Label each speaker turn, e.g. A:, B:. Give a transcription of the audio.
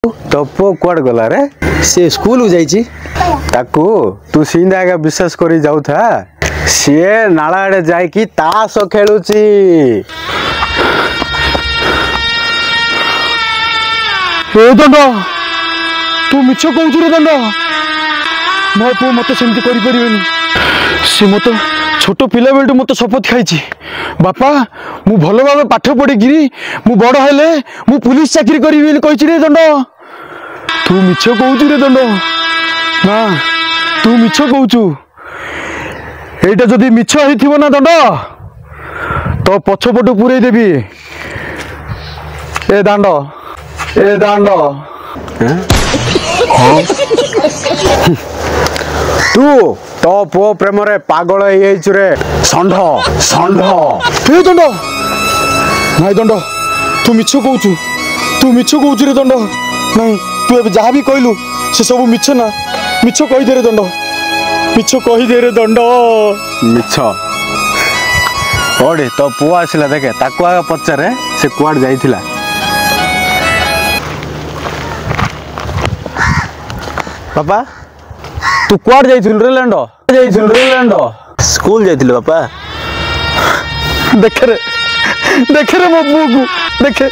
A: तो पुओ कुआड गला रे?
B: से स्कूल जाइए
A: ताकू तू सीधा आगे विश्वास करी जाऊ था सीए नाला आड़े जाइकी ताश खेलुची।
B: ए दंड तू मिछ कहू रे दंड मो पु मत सेमती करि परिबेनी से मत छोट पिला बेलटू मत शपथ खाई बापा मु भल भाव पाठ पढ़ी मु बड़ हेले मु पुलिस चाकरी करी कही रे दंड तू मिछ कहू रे दंड ना तू मिछ कहू एटा जदि मिछ होइथिबो ना दंड तो पछपटू पुरई देबी ए दांड
A: तू तो पुओ प्रेम रे पागल रे षंढ षंढ
B: ए दंड नाई दंड तू मिछ कहू रे दंड नहीं तू ए जहाँ भी कहलु से सब मिछ ना मिछ कही रे दंड मिछ कही रे दंड
A: मिछ ओडे तो पुओ आसिला देखे ताकू आगे पचारे से कुआड जाइथिला।
B: पापा तू कुआड जाइथिल रे लैंड
C: स्कूल जाइथिल बापा
B: देखे रे मो पुओ को देखे